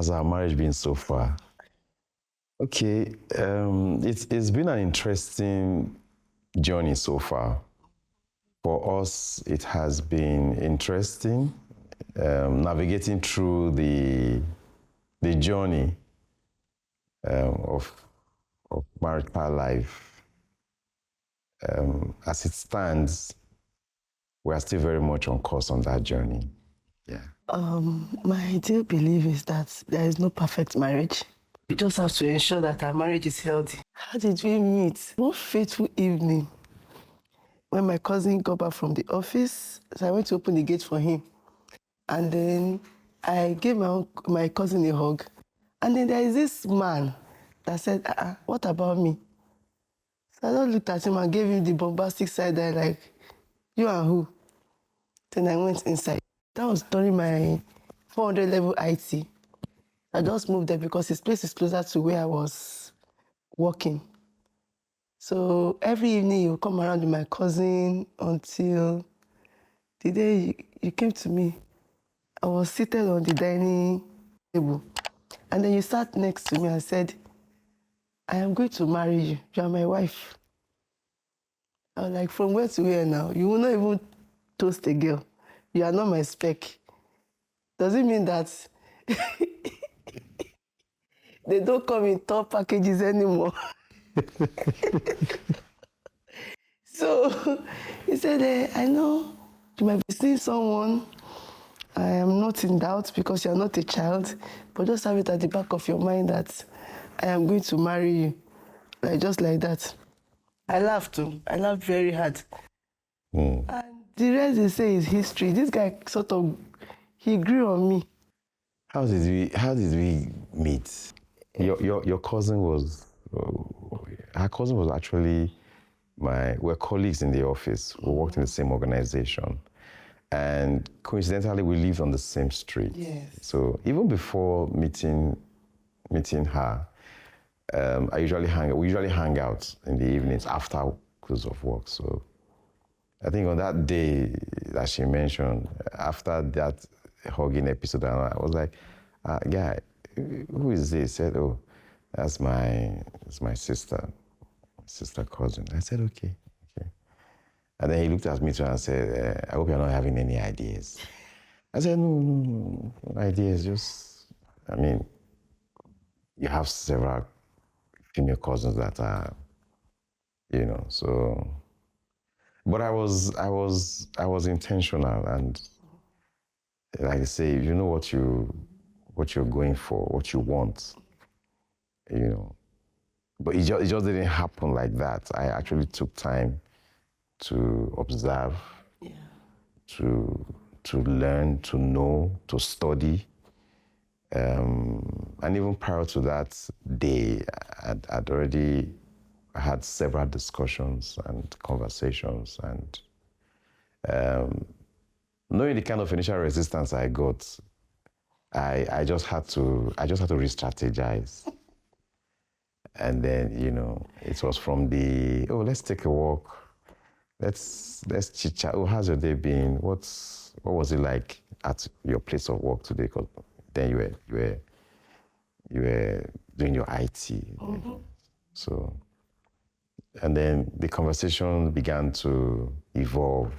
has our marriage been so far? Okay, it's been an interesting journey so far. For us, it has been interesting navigating through the journey of marital life. As it stands, we are still very much on course on that journey. Yeah. My ideal belief is that there is no perfect marriage. We just have to ensure that our marriage is healthy. How did we meet? One fateful evening, when my cousin got back from the office, so I went to open the gate for him. And then I gave my cousin a hug. And then there is this man that said, what about me? So I just looked at him and gave him the bombastic side eye, like, you and who? Then I went inside. That was during my 400 level IT. I just moved there because his place is closer to where I was working. So every evening he would come around with my cousin until the day you came to me. I was seated on the dining table. And then you sat next to me and said, I am going to marry you. You are my wife. I was like, from where to where now? You will not even toast a girl. You are not my spec. Does it mean that they don't come in top packages anymore? So he said, I know you might be seeing someone. I am not in doubt because you are not a child, but just have it at the back of your mind that I am going to marry you. Like, just like that. I laughed too. I laughed very hard. And the rest they say is history. This guy he grew on me. How did we meet? Your cousin was, her cousin was actually we're colleagues in the office. We worked in the same organization. And coincidentally, we lived on the same street. Yes. So even before meeting her, we usually hang out in the evenings after close of work. So I think on that day that she mentioned, after that hugging episode, I was like, guy, who is this? He said, oh, that's my sister cousin. I said, okay. And then he looked at me too and said, I hope you're not having any ideas. I said, no ideas, just, I mean, you have several female cousins that are, so, but I was intentional, and like I say, you know what you're going for, what you want, but it just didn't happen like that. I actually took time to observe, to learn, to know, to study. And even prior to that day, I'd already had several discussions and conversations, and knowing the kind of initial resistance I got, I just had to re-strategize. And then, it was from let's take a walk. Let's chit chat. Oh, how's your day been? What was it like at your place of work today? Because then you were doing your IT. So, and then the conversation began to evolve,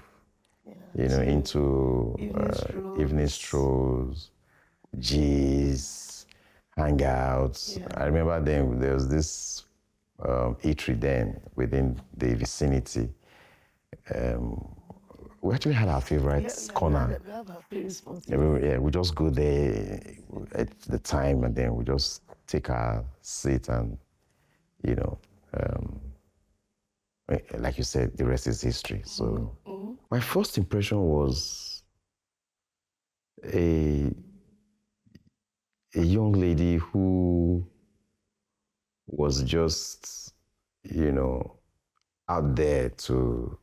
into evening strolls, G's, hangouts. Yeah. I remember then there was this eatery then within the vicinity. We actually had our favorite corner. We have our favorite spots. We just go there at the time, and then we just take our seat, and like you said, the rest is history. So my first impression was a young lady who was just, out there to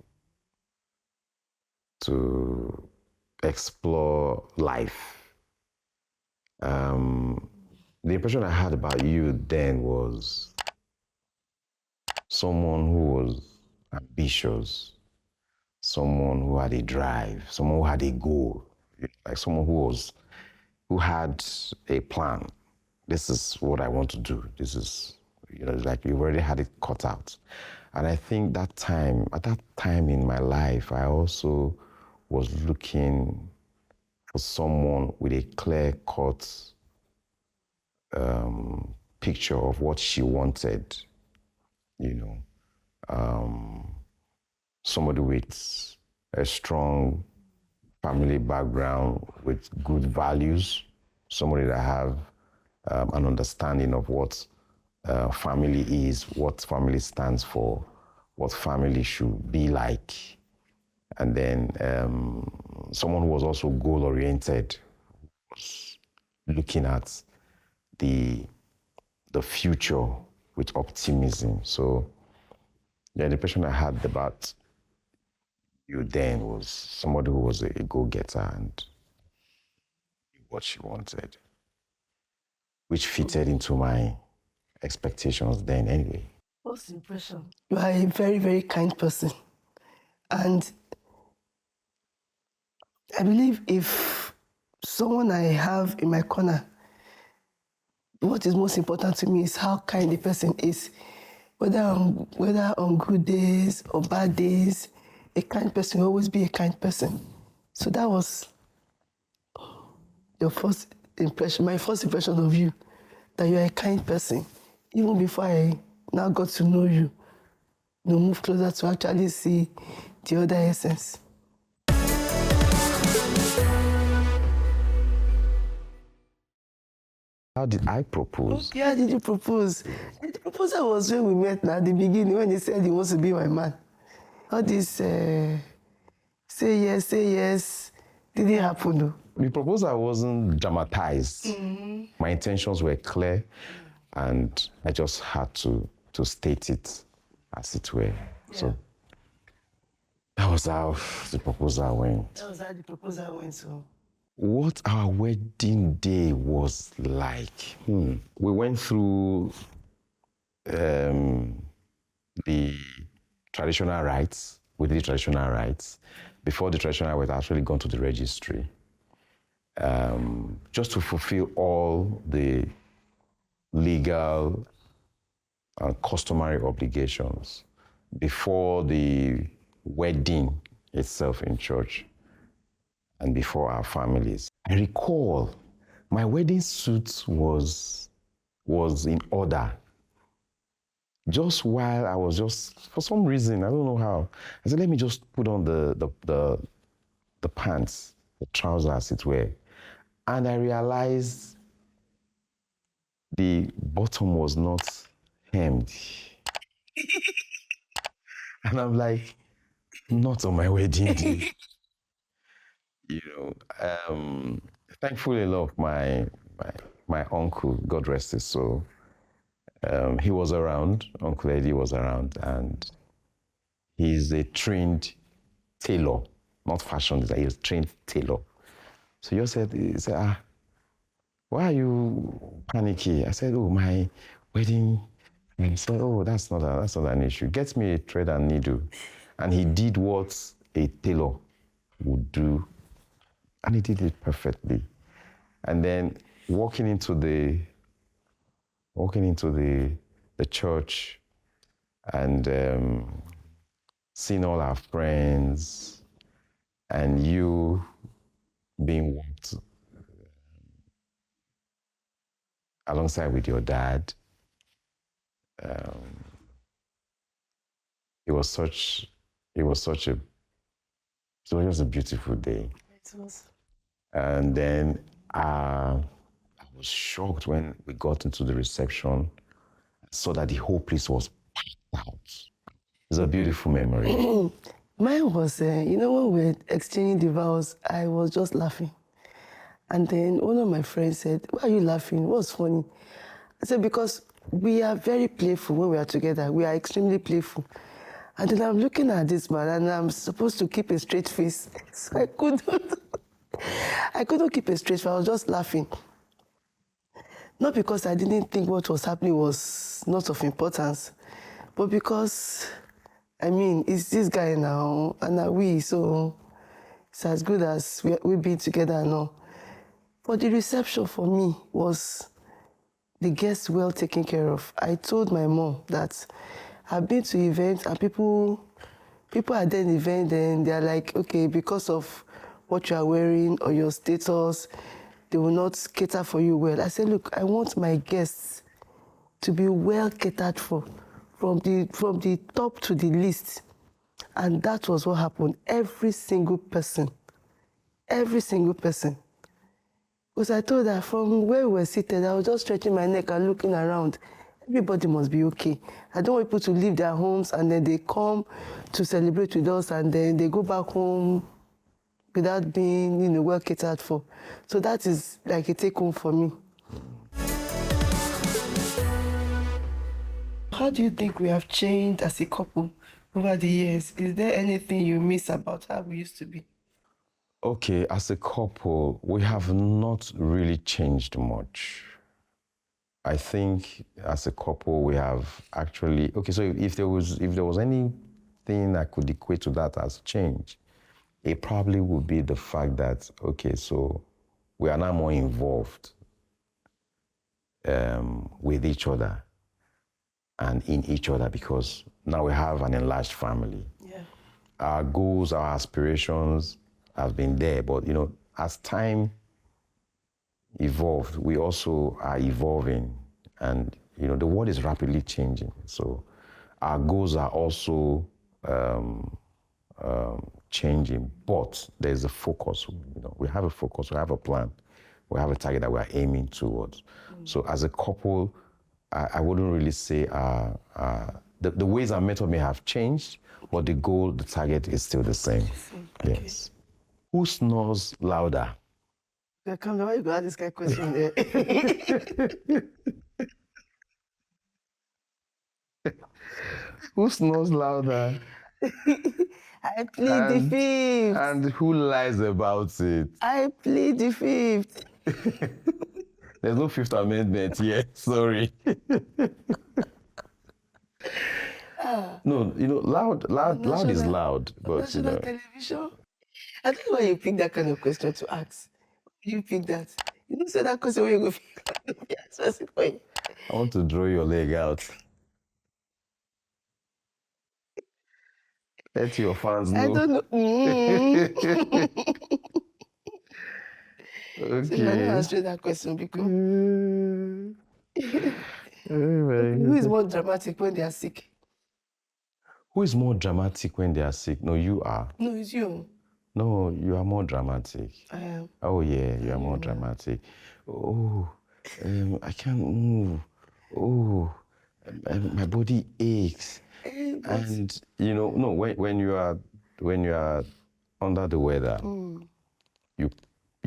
explore life. The impression I had about you then was someone who was ambitious, someone who had a drive, someone who had a goal, like someone who had a plan. this is what I want to do. This is, like you've already had it cut out. And I think at that time in my life, I also was looking for someone with a clear-cut picture of what she wanted, somebody with a strong family background, with good values, somebody that have an understanding of what family is, what family stands for, what family should be like. And then someone who was also goal-oriented, was looking at the future with optimism. So the impression I had about you then was somebody who was a go-getter and what she wanted, which fitted into my expectations then anyway. What's the impression? You are a very, very kind person. And I believe if someone I have in my corner, what is most important to me is how kind the person is. Whether on good days or bad days, a kind person will always be a kind person. So that was your first impression, my first impression of you, that you're a kind person. Even before I now got to know you, move closer to actually see the other essence. How did I propose? Okay, how did you propose? The proposal was when we met at the beginning, when he said he wants to be my man. All this say yes, didn't happen though. The proposal wasn't dramatized. My intentions were clear, and I just had to state it as it were. Yeah. So that was how the proposal went. That was how the proposal went, so. What our wedding day was like. We went through the traditional rites. We did the traditional rites. Before the traditional rites, I actually gone to the registry just to fulfill all the legal and customary obligations before the wedding itself in church and before our families. I recall my wedding suit was in order. Just while I was for some reason, I don't know how, I said, let me just put on the pants, the trousers as it were. And I realized the bottom was not hemmed. And I'm like, not on my wedding day. Thankfully enough, my uncle, God rest his soul, he was around, Uncle Eddie was around, and he's a trained tailor, not fashion designer, he's a trained tailor. So he said, why are you panicky? I said, oh, my wedding. He said, oh, that's not an issue. Get me a thread and needle. And he did what a tailor would do, and he did it perfectly. And then walking into the church and seeing all our friends and you being walked alongside with your dad, it was just a beautiful day. It was. And then I was shocked when we got into the reception, saw that the whole place was packed out. It's a beautiful memory. Mine was, when we were exchanging the vows, I was just laughing. And then one of my friends said, why are you laughing? What's funny? I said, because we are very playful when we are together. We are extremely playful. And then I'm looking at this man, and I'm supposed to keep a straight face. So I couldn't keep a straight face. I was just laughing. Not because I didn't think what was happening was not of importance, but because, it's this guy now, and so it's as good as we be together and all. But the reception for me was the guests well taken care of. I told my mom that I've been to events and people attend the event and they're like, okay, because of what you are wearing or your status, they will not cater for you well. I said, look, I want my guests to be well catered for, from the top to the least. And that was what happened. Every single person. Because I told her from where we were seated, I was just stretching my neck and looking around. Everybody must be okay. I don't want people to leave their homes and then they come to celebrate with us and then they go back home without being, well catered for. So that is like a take home for me. How do you think we have changed as a couple over the years? Is there anything you miss about how we used to be? Okay, as a couple, we have not really changed much. I think as a couple, we have actually, okay, so if there was anything that could equate to that as change, it probably would be the fact that, okay, so we are now more involved with each other and in each other because now we have an enlarged family. Yeah. Our goals, our aspirations have been there, but as time evolved, we also are evolving, and the world is rapidly changing. So our goals are also changing, but there's a focus. We have a focus, we have a plan, we have a target that we are aiming towards. So as a couple, I wouldn't really say the ways our method may have changed, but the goal, the target is still the same. Okay. Yes. Who snores louder? Yeah, come on, why you got this kind of question there? Who snores louder? I plead the fifth. And who lies about it? I plead the fifth. There's no Fifth Amendment yet, sorry. No, loud is loud, but National television. I don't know why you pick that kind of question to ask. Why do you pick that? You don't say that question when you go yes, that's it for you. I want to draw your leg out. Let your fans know. I don't know. Okay. So you're not answering that question because who is more dramatic when they are sick? Who is more dramatic when they are sick? No, you are. No, it's you. No, you are more dramatic. I am. Oh yeah, you are more dramatic. Oh, I can't move. Oh, my body aches. And no, when you are under the weather, you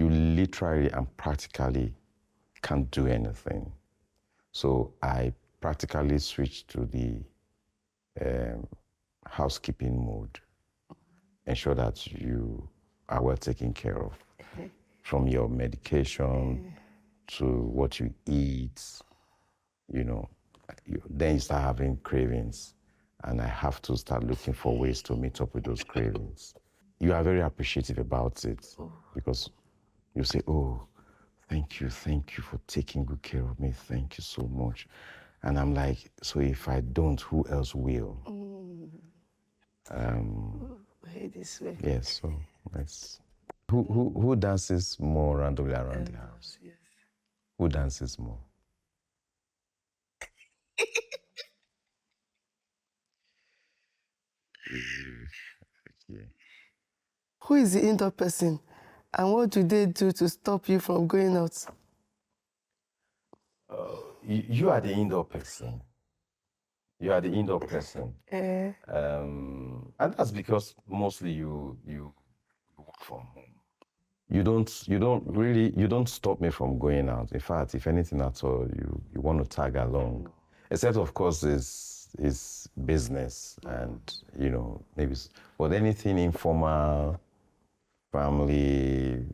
literally and practically can't do anything. So I practically switched to the housekeeping mode. Ensure that you are well taken care of, from your medication to what you eat. Then you start having cravings, and I have to start looking for ways to meet up with those cravings. You are very appreciative about it because you say, oh, thank you for taking good care of me. Thank you so much. And I'm like, so if I don't, who else will? This way. Yes, so that's... Who dances more randomly around the house? Yes. Who dances more? Okay. Who is the indoor person? And what do they do to stop you from going out? You are the indoor person. You are the indoor person. And that's because mostly you work from home. You don't stop me from going out. In fact, if anything at all, you want to tag along. Except of course is business and maybe, but anything informal, family,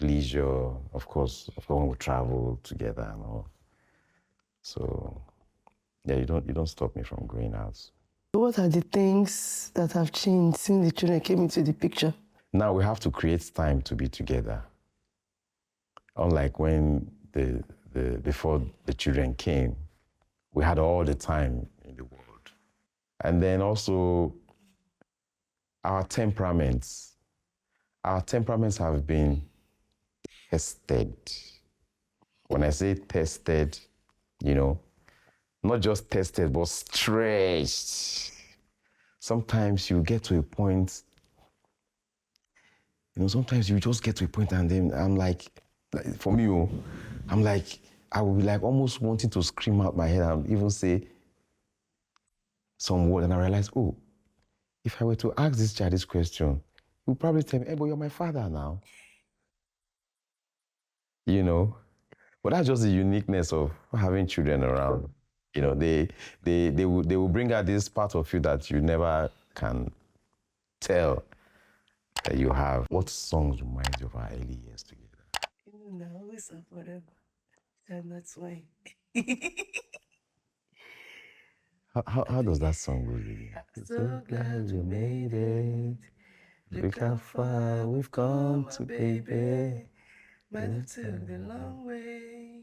leisure, of course when we travel together and all. So yeah, you don't stop me from going out. What are the things that have changed since the children came into the picture? Now we have to create time to be together. Unlike when the before the children came, we had all the time in the world. And then also our temperaments have been tested. When I say tested, not just tested, but stretched. Sometimes you get to a point, sometimes you just get to a point and then I'm like, for me, I'm like, I will be like almost wanting to scream out my head and even say some word, and I realize, if I were to ask this child this question, he'll probably tell me, hey, but you're my father now. But that's just the uniqueness of having children around. They will bring out this part of you that you never can tell that you have. What songs remind you of our early years together? Now, always and forever. And that's why. How does that song go really? So glad you made it. Look how far we've come to, baby. Might have took the long way.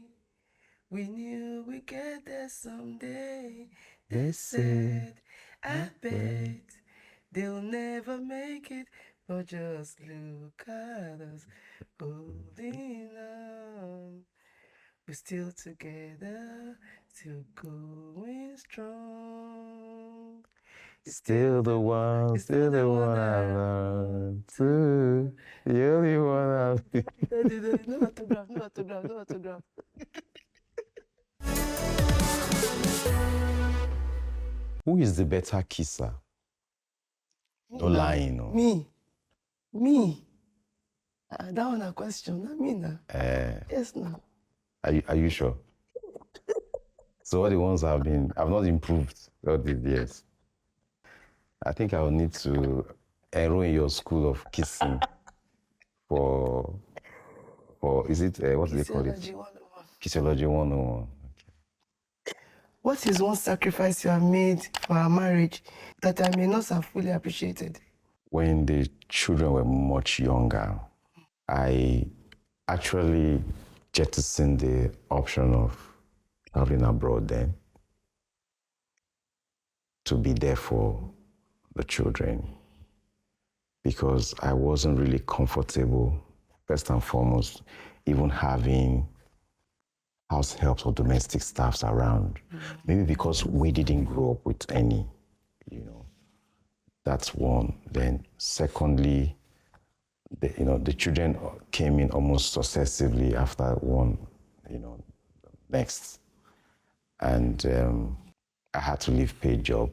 We knew we'd get there someday. They said, I bet they'll never make it. But just look at us holding on. We're still together, still going strong. Still the one I learned to. The only one I... No autograph, no autograph, no autograph. Who is the better kisser? No lying, no. Me. That one a question, not me now. Yes, now. Are you sure? So all the ones I've not improved all these years. I think I will need to enroll in your school of kissing for is it, what do they call it? Physiology 101. Physiology 101. Okay. What is one sacrifice you have made for our marriage that I may not have fully appreciated? When the children were much younger, I actually jettisoned the option of traveling abroad then to be there for the children, because I wasn't really comfortable, first and foremost, even having house helps or domestic staffs around. Maybe because we didn't grow up with any, That's one. Then secondly, the children came in almost successively after one, next. And I had to leave paid job.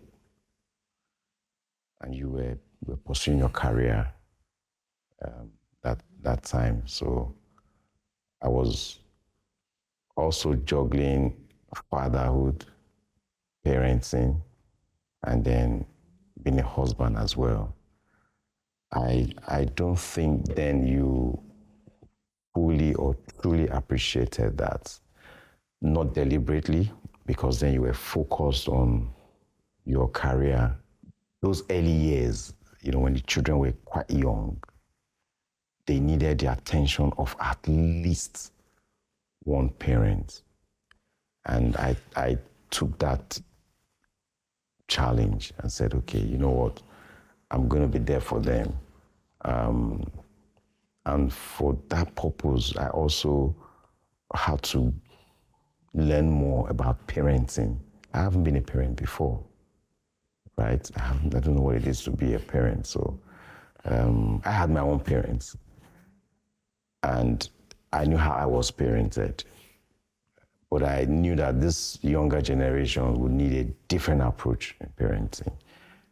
And you were pursuing your career that time. So I was also juggling fatherhood, parenting, and then being a husband as well. I don't think then you fully or truly appreciated that. Not deliberately, because then you were focused on your career. Those early years, when the children were quite young, they needed the attention of at least one parent. And I took that challenge and said, okay, you know what? I'm going to be there for them. And for that purpose, I also had to learn more about parenting. I haven't been a parent before, right? I don't know what it is to be a parent. So I had my own parents, and I knew how I was parented. But I knew that this younger generation would need a different approach in parenting.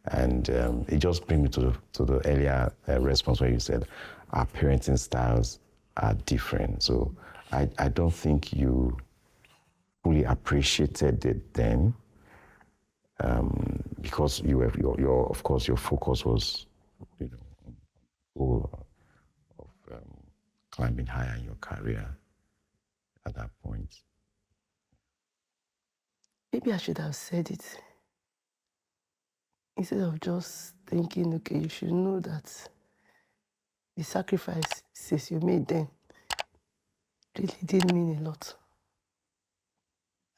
And it just brings me to the earlier response where you said our parenting styles are different. So I don't think you fully appreciated it then, because of course your focus was, goal of climbing higher in your career at that point. Maybe I should have said it. Instead of just thinking, okay, you should know that the sacrifices you made then really did mean a lot.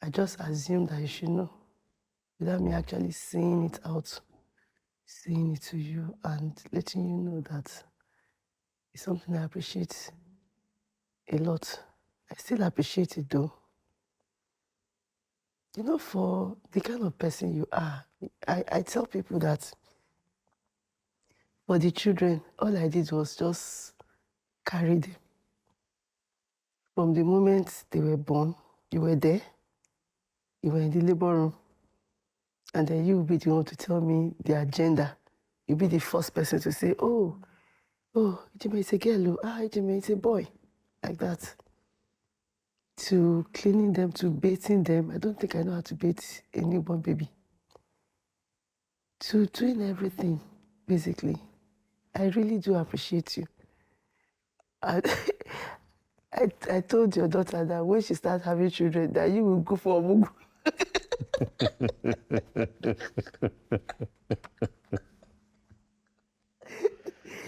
I just assume that you should know without me actually saying it out, saying it to you and letting you know that it's something I appreciate a lot. I still appreciate it though. You know, for the kind of person you are, I tell people that for the children, all I did was just carry them. From the moment they were born, you were there, you were in the labor room, and then you will be the one to tell me the agenda. You'll be the first person to say, oh, Ijime is a girl, Ijime is a boy, like that. To cleaning them, to bathing them. I don't think I know how to bathe a newborn baby. To doing everything, basically. I really do appreciate you. I, I told your daughter that when she starts having children, that you will go for a mugu.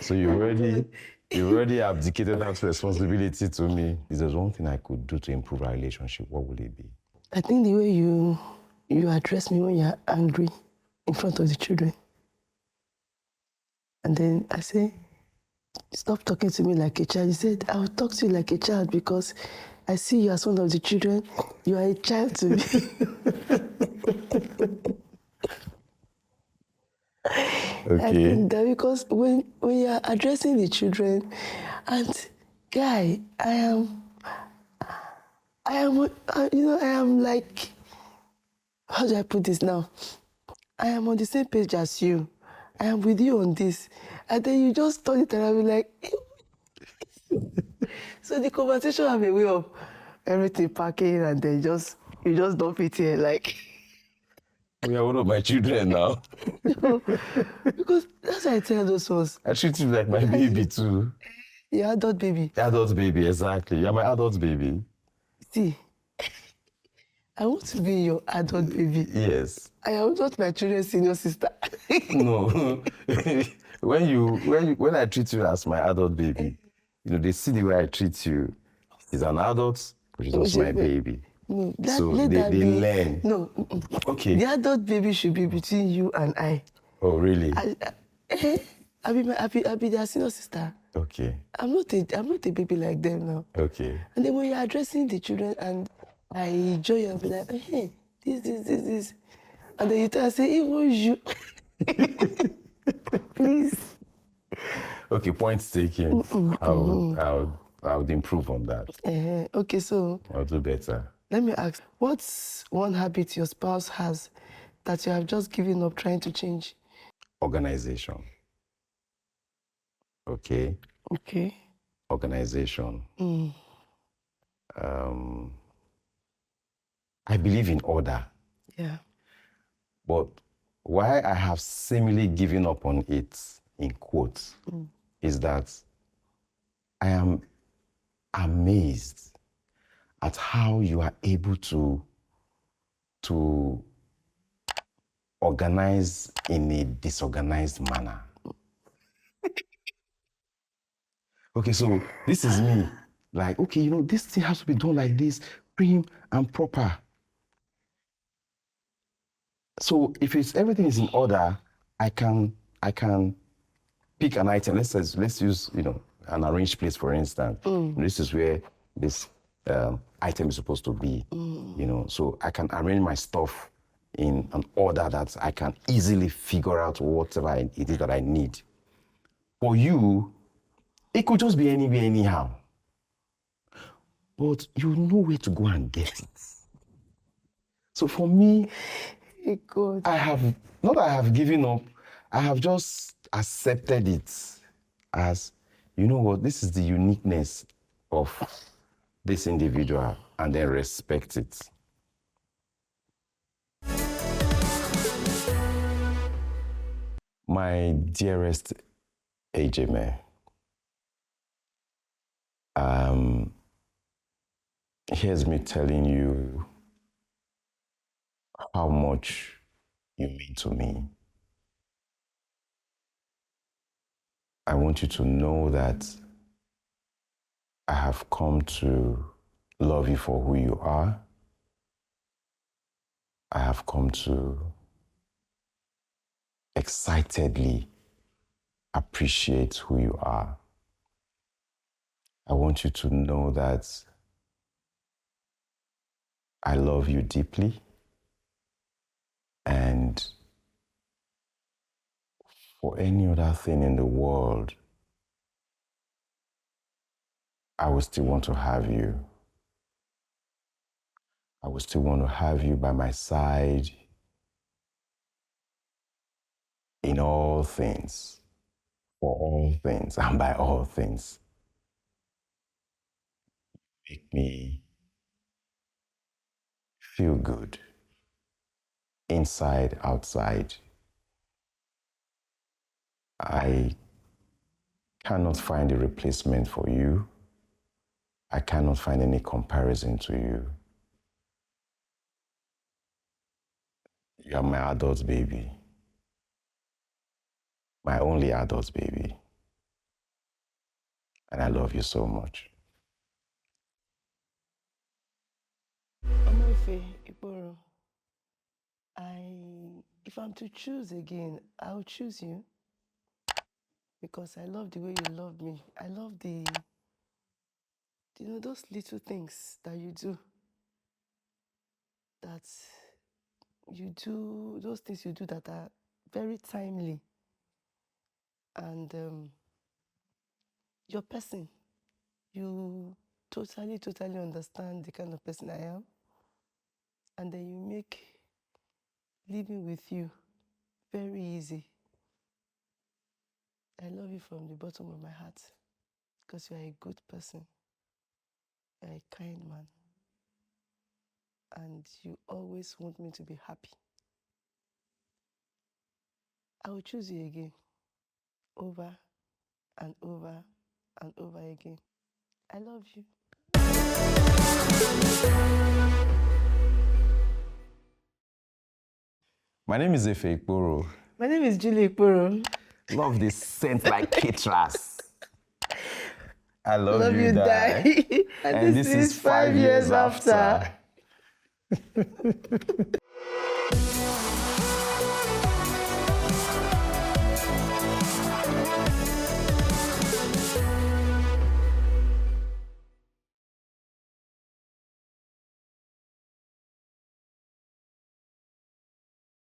So you already abdicated that responsibility to me. If there's one thing I could do to improve our relationship, what would it be? I think the way you address me when you're angry in front of the children. And then I say, stop talking to me like a child. You said, I will talk to you like a child because I see you as one of the children. You are a child to me. Okay. I think that because when you are addressing the children, and guy, I am like, how do I put this now? I am on the same page as you. I am with you on this. And then you just turn it around and be like, so the conversation have a way of everything packing and then you just don't fit here like. We are one of my children now. No, because that's why I tell those ones. I treat you like my baby too. Your adult baby. Adult baby, exactly. You're my adult baby. See, I want to be your adult baby. Yes. I am not my children's senior sister. No. when I treat you as my adult baby, they see the way I treat you. She's an adult, but she's also my baby. No, so they learn. No. Okay. The adult baby should be between you and I. Oh, really? I'll be their senior sister. Okay. I'm not a baby like them now. Okay. And then when you're addressing the children and I join you, I'll be like, hey, this. And then you tell us, say, it was you. Please. Okay, point taken. I would improve on that. Okay, so I'll do better. let me ask, what's one habit your spouse has that you have just given up trying to change? Organization. Okay. Okay. Organization. I believe in order. Yeah. But why I have seemingly given up on it, in quotes, is that I am amazed at how you are able to organize in a disorganized manner. Okay, so this is me. Like, okay, this thing has to be done like this, prim and proper. So if everything is in order, I can pick an item. Let's use an arranged place, for instance. This is where this item is supposed to be. So I can arrange my stuff in an order that I can easily figure out whatever it is that I need. For you, it could just be anywhere, anyhow. But you know where to go and get it. So for me, God. I have given up. I have just accepted it as, you know what, this is the uniqueness of this individual, and then respect it. My dearest Ejime, here's me telling you how much you mean to me. I want you to know that I have come to love you for who you are, I have come to excitedly appreciate who you are. I want you to know that I love you deeply, and for any other thing in the world, I would still want to have you. I would still want to have you by my side in all things, for all things, and by all things. Make me feel good, inside, outside. I cannot find a replacement for you. I cannot find any comparison to you. You are my adult baby. My only adult baby. And I love you so much. Omofe Ikporo, if I'm to choose again, I'll choose you because I love the way you love me. I love those little things that you do, those things you do that are very timely. And your person, you totally understand the kind of person I am. And then you make living with you very easy. I love you from the bottom of my heart because you are a good person. You are a kind man. And you always want me to be happy. I will choose you again, over and over and over again. I love you. My name is Ife Ikporo. My name is Julie Ikporo. Love this scent like citrus. I love you, Die. and this is 5 years after.